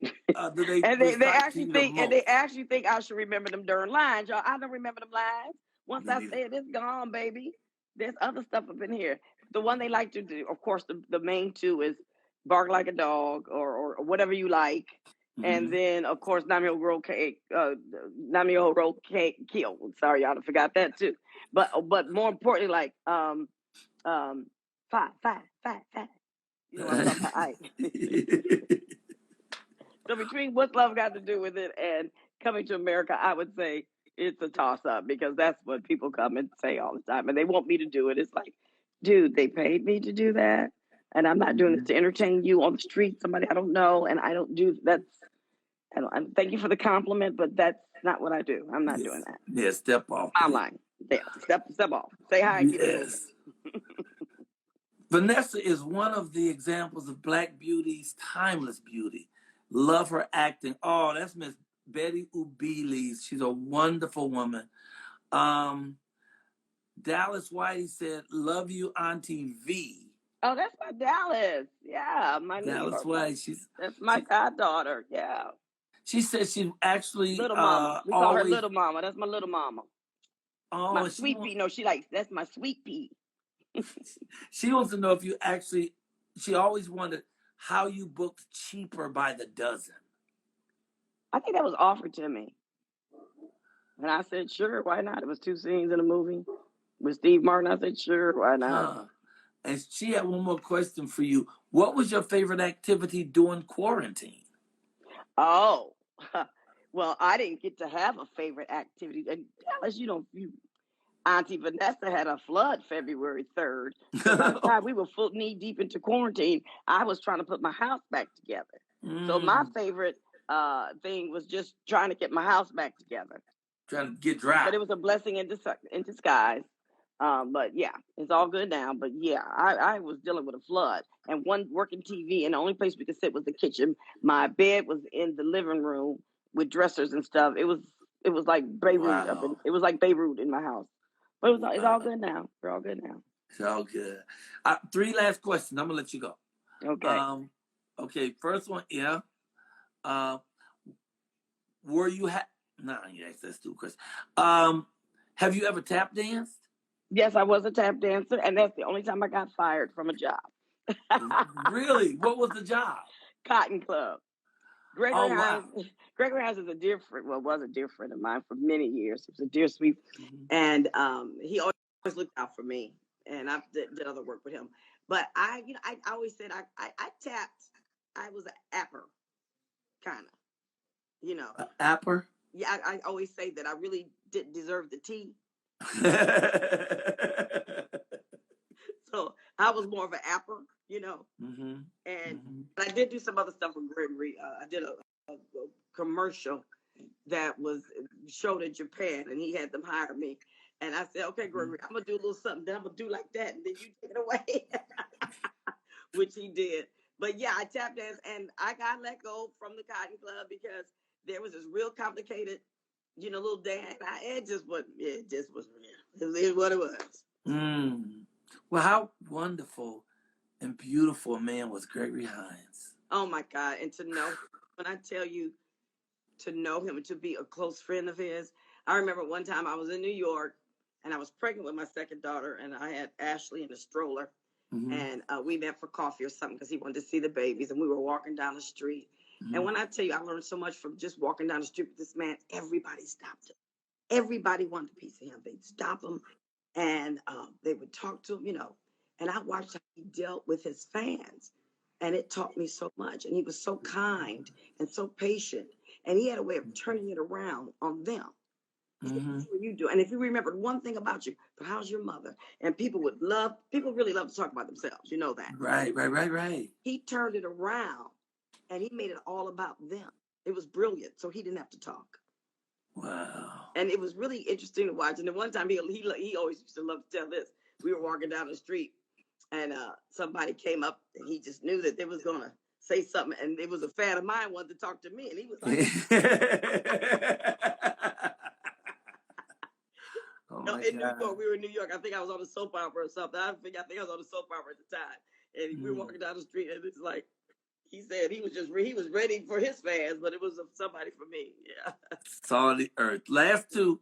do they and they actually think and they actually think I should remember them during lines, y'all. I don't remember them lines. Once I say it, it's gone, baby. There's other stuff up in here. The one they like to do, of course, the main two is bark like a dog or whatever you like. Mm-hmm. And then, of course, Namio Roll Cake, Kill. Sorry, y'all, I forgot that too. But more importantly, like five. You know what I'm talking about? So between What's Love Got to Do with It and Coming to America, I would say it's a toss-up because that's what people come and say all the time. And they want me to do it. It's like, dude, they paid me to do that. And I'm not doing this to entertain you on the street, somebody I don't know. And I don't do that. Thank you for the compliment, but that's not what I do. I'm not doing that. Yeah, step off. I'm lying. Yeah, step off. Say hi and keep it moving. Vanessa is one of the examples of Black beauty's timeless beauty. Love her acting. Oh, that's Miss Betty Ubeles. She's a wonderful woman. Dallas Whitey said, "Love you, Auntie V." Oh, that's my Dallas. Yeah, my Dallas Whitey. That's my goddaughter. Yeah. She said she actually little mama. We call her little mama. That's my little mama. Oh, my sweet pea. No, that's my sweet pea. She wants to know if you actually. She always wondered how you booked cheaper by the dozen. I think that was offered to me. And I said, sure, why not? It was 2 scenes in a movie with Steve Martin. I said, sure, why not? And she had one more question for you. What was your favorite activity during quarantine? Oh, well, I didn't get to have a favorite activity. And Dallas, Auntie Vanessa had a flood February 3rd. So by the time we were full knee deep into quarantine, I was trying to put my house back together. So my favorite thing was just trying to get my house back together. Trying to get dry. But it was a blessing in disguise. But yeah, it's all good now. But yeah, I was dealing with a flood and one working TV, and the only place we could sit was the kitchen. My bed was in the living room with dressers and stuff. It was like Beirut. Wow. It was like Beirut in my house. But it's all good now. We're all good now. It's all good. 3 last questions. I'm gonna let you go. Okay. Okay. First one, yeah. Were you that's 2 questions. Have you ever tap danced? Yes, I was a tap dancer, and that's the only time I got fired from a job. Really? What was the job? Cotton Club. Gregory Hines is a dear friend. Well, was a dear friend of mine for many years. He was a dear sweet, and he always looked out for me. And I did other work with him. But I always said I tapped. I was an apper, kind of, An apper? Yeah, I always say that I really didn't deserve the tea. So I was more of an apper, And I did do some other stuff with Gregory. I did a commercial that was showed in Japan, and he had them hire me. And I said, okay, Gregory, I'm going to do a little something. Then I'm going to do like that, and then you take it away, which he did. But yeah, I tap danced, and I got let go from the Cotton Club because there was this real complicated, little dance. It just was real. It was what it was. Well, how wonderful and beautiful a man was Gregory Hines. Oh, my God. And to know, when I tell you, to know him and to be a close friend of his. I remember one time I was in New York, and I was pregnant with my second daughter, and I had Ashley in a stroller. And we met for coffee or something because he wanted to see the babies, and we were walking down the street. And when I tell you, I learned so much from just walking down the street with this man. Everybody stopped him. Everybody wanted a piece of him. They'd stop him, and they would talk to him, And I watched how he dealt with his fans. And it taught me so much. And he was so kind and so patient. And he had a way of turning it around on them. He said, "This is what you do. And if you remembered one thing about you, but how's your mother?" And people really love to talk about themselves. You know that. Right. He turned it around and he made it all about them. It was brilliant. So he didn't have to talk. Wow. And it was really interesting to watch. And then one time he always used to love to tell this. We were walking down the street and somebody came up and he just knew that they was going to say something. And it was a fan of mine wanted to talk to me. And he was like, in New York, we were in New York. I think I was on a soap opera or something. I think I was on a soap opera at the time. And we were walking down the street and it's like, he said he was ready for his fans, but it was somebody for me. Yeah. Saw the earth. Last two.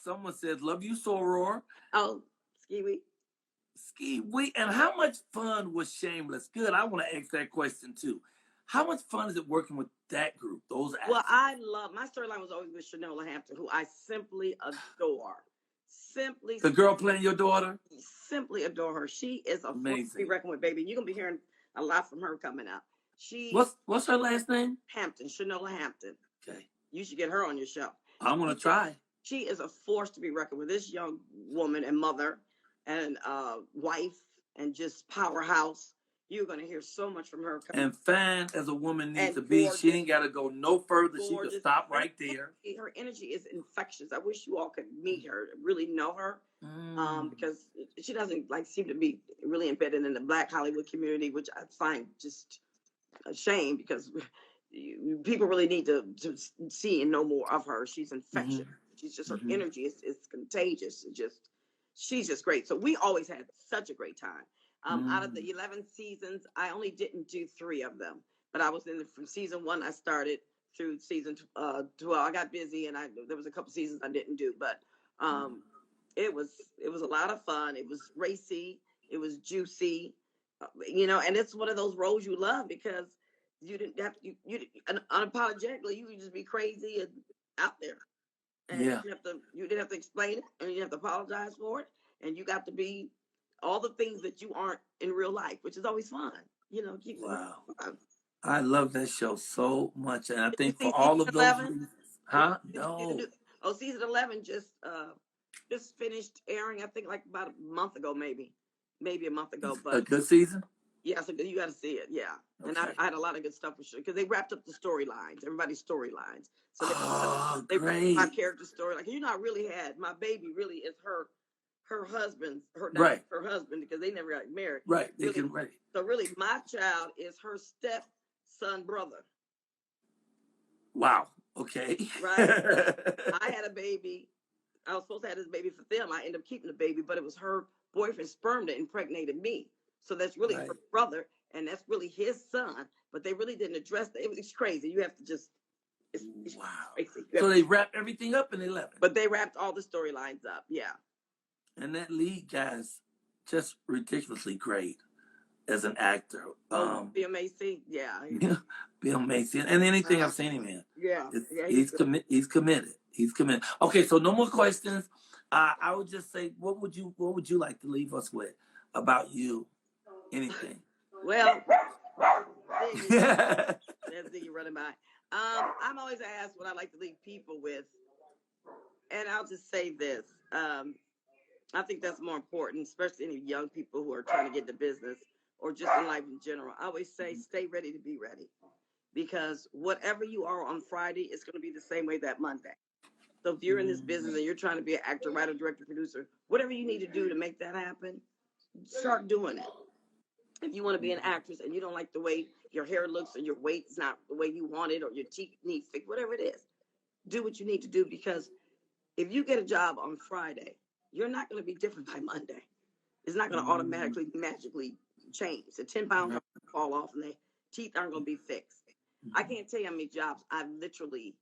Someone said, "Love you, Soror." Oh, Ski Wee. And how much fun was Shameless? Good. I want to ask that question too. How much fun is it working with that group? Those actors? Well, my storyline was always with Shanola Hampton, who I simply adore. The girl playing your daughter? Simply adore her. She is a force to be reckoned with, baby. You're gonna be hearing a lot from her coming up. What's her last name? Hampton, Shanola Hampton. Okay. You should get her on your show. I'm gonna try. She is a force to be reckoned with. This young woman and mother and wife and just powerhouse. You're going to hear so much from her. And fine as a woman needs to be. She ain't got to go no further. She can stop right there. Her energy is infectious. I wish you all could meet her, really know her, because she doesn't seem to be really embedded in the Black Hollywood community, which I find just a shame because people really need to see and know more of her. She's infectious. She's just, her energy is contagious. She's just great. So we always had such a great time. Out of the 11 seasons, I only didn't do 3 of them, but I was from season 1. I started through season 12. I got busy, and there was a couple seasons I didn't do, but it was a lot of fun. It was racy. It was juicy, and it's one of those roles you love because you didn't have to. You unapologetically, you could just be crazy and out there, and you didn't have to explain it, and you didn't have to apologize for it, and you got to be all the things that you aren't in real life, which is always fun. Wow. I love that show so much. And I think for all of those reasons. Huh? No. Season 11 just finished airing, I think about a month ago, maybe a month ago. But a good season? Yeah, so you got to see it, yeah. Okay. And I had a lot of good stuff for sure, because they wrapped up the storylines, everybody's storylines. So they great. My character story. I really had, my baby really is her husband's, her husband, because they never got married. Right. So really, my child is her stepson brother. Wow. Okay. Right. I had a baby. I was supposed to have this baby for them. I ended up keeping the baby, but it was her boyfriend's sperm that impregnated me. So that's really her brother, and that's really his son. But they really didn't address that. It's crazy. You have to just. It's wow. Crazy. So they wrapped everything up and they left it. But they wrapped all the storylines up. Yeah. And that lead guy's just ridiculously great as an actor. Bill Macy, yeah. Bill Macy. And anything I've seen him in. Yeah. He's committed. Okay, so no more questions. I would just say, what would you like to leave us with about you? Anything. Well, that's Ziggy running by. I'm always asked what I like to leave people with. And I'll just say this. I think that's more important, especially any young people who are trying to get into business or just in life in general. I always say, stay ready to be ready, because whatever you are on Friday is going to be the same way that Monday. So if you're in this business and you're trying to be an actor, writer, director, producer, whatever you need to do to make that happen, start doing it. If you want to be an actress and you don't like the way your hair looks or your weight is not the way you want it or your teeth need fixed, whatever it is, do what you need to do, because if you get a job on Friday, you're not going to be different by Monday. It's not going to automatically, magically change. The 10 pounds are going to fall off and the teeth aren't going to be fixed. I can't tell you how many jobs I literally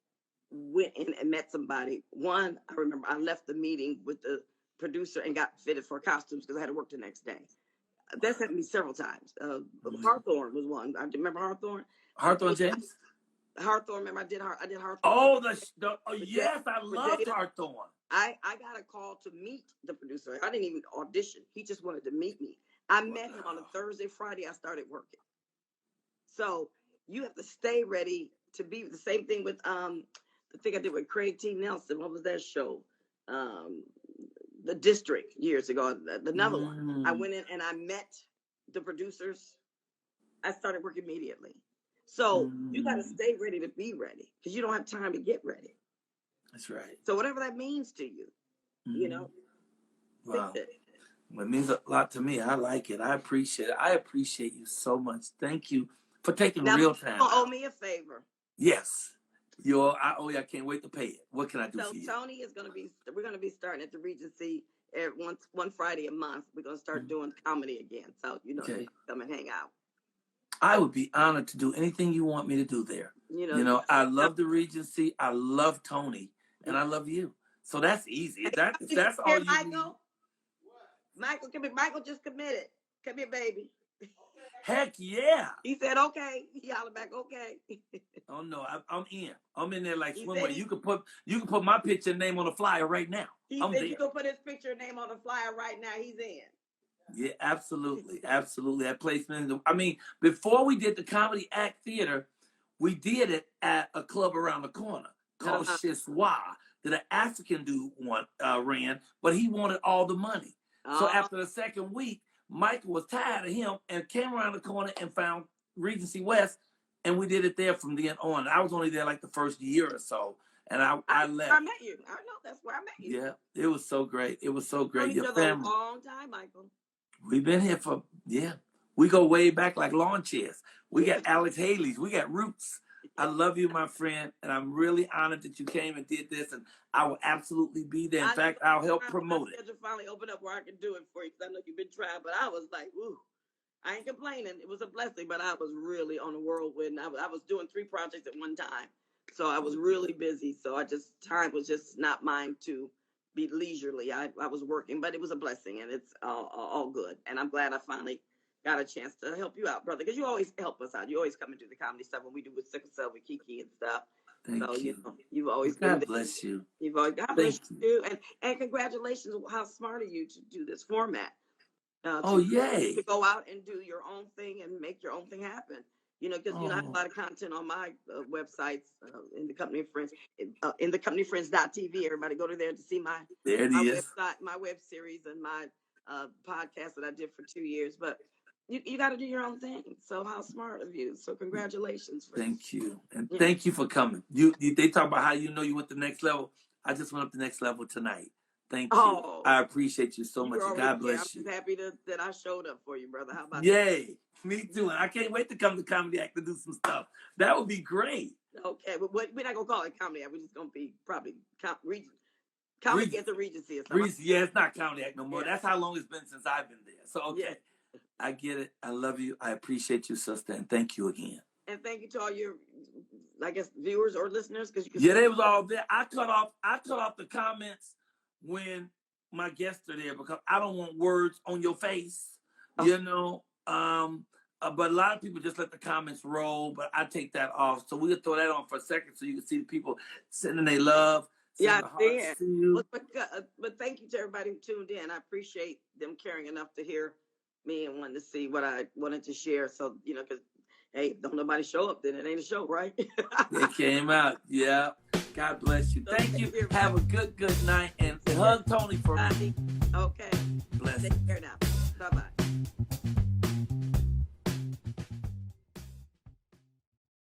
went in and met somebody. One, I remember I left the meeting with the producer and got fitted for costumes because I had to work the next day. That's happened to me several times. Hawthorne was one. I remember Hawthorne. Hawthorne James? Hawthorne. Remember, I did Hawthorne. Oh, yes, I loved Hawthorne. I got a call to meet the producer. I didn't even audition. He just wanted to meet me. I met him on a Thursday. Friday, I started working. So you have to stay ready to be the same thing with the thing I did with Craig T. Nelson. What was that show? The District years ago. Another one. I went in and I met the producers. I started working immediately. So you got to stay ready to be ready because you don't have time to get ready. That's right. So whatever that means to you, you know. Wow. It means a lot to me. I like it. I appreciate it. I appreciate you so much. Thank you for taking real time. You owe me a favor. Yes. I owe you. I can't wait to pay it. What can I do for you? So Tony is going to be, we're going to be starting at the Regency one Friday a month. We're going to start doing comedy again. So, come and hang out. I would be honored to do anything you want me to do there. I love the Regency. I love Tony. And I love you. So that's easy. That's all you Michael? Need. Michael, come here. Michael just committed. Come here, baby. Heck yeah. He said, okay. He hollered back, okay. Oh, no. I'm in. I'm in there like swimwear. You can put my picture and name on the flyer right now. He said you can put his picture and name on the flyer right now. He's in. Yeah, absolutely. Absolutely. That placement. Before we did the Comedy Act Theater, we did it at a club around the corner called Chiswa that an African dude ran, but he wanted all the money. So after the second week, Michael was tired of him and came around the corner and found Regency West, and we did it there from then on. I was only there like the first year or so, and I left. I met you. I know that's where I met you. Yeah, it was so great. It was so great. Your family. A long time, Michael. We've been here we go way back like lawn chairs. We got Alex Haley's. We got roots. I love you, my friend, and I'm really honored that you came and did this, and I will absolutely be there. In fact, I'll help promote it. I finally opened up where I can do it for you because I know you've been trying, but I was like, ooh, I ain't complaining. It was a blessing, but I was really on a whirlwind. I was doing 3 projects at one time, so I was really busy. So time was just not mine to be leisurely. I was working, but it was a blessing, and it's all good. And I'm glad I finally got a chance to help you out, brother, because you always help us out. You always come and do the comedy stuff when we do with Sickle Cell with Kiki and stuff. Thank you. You've always God bless you. God bless you. And congratulations. How smart of you to do this format. Yay. To go out and do your own thing and make your own thing happen. Because I have a lot of content on my websites in the Company of Friends, in the companyfriends.tv. Everybody go to there to see my website, my web series, and my podcast that I did for 2 years. But you got to do your own thing. So how smart of you. So congratulations. Thank you. And thank you for coming. They talk about how you went to the next level. I just went up the next level tonight. Thank you. I appreciate you so much. God bless you. I'm happy that I showed up for you, brother. How about Yay. Me too. And I can't wait to come to Comedy Act to do some stuff. That would be great. Okay. But we're not going to call it Comedy Act. We're just going to be probably Comedy at the Regency or something. Yeah, it's not Comedy Act no more. Yeah. That's how long it's been since I've been there. So, okay. Yeah. I get it. I love you. I appreciate you, sister. And thank you again. And thank you to all your, I guess, viewers or listeners. They was all there. I cut off the comments when my guests are there because I don't want words on your face, But a lot of people just let the comments roll, but I take that off. So we'll throw that on for a second so you can see the people sending their love. Yeah, but thank you to everybody who tuned in. I appreciate them caring enough to hear me and wanting to see what I wanted to share. So, because, hey, don't nobody show up, then it ain't a show, right? It came out. Yeah. God bless you. Thank you. Have a good night. And hug Tony for me. Okay. Bless you. Take care now.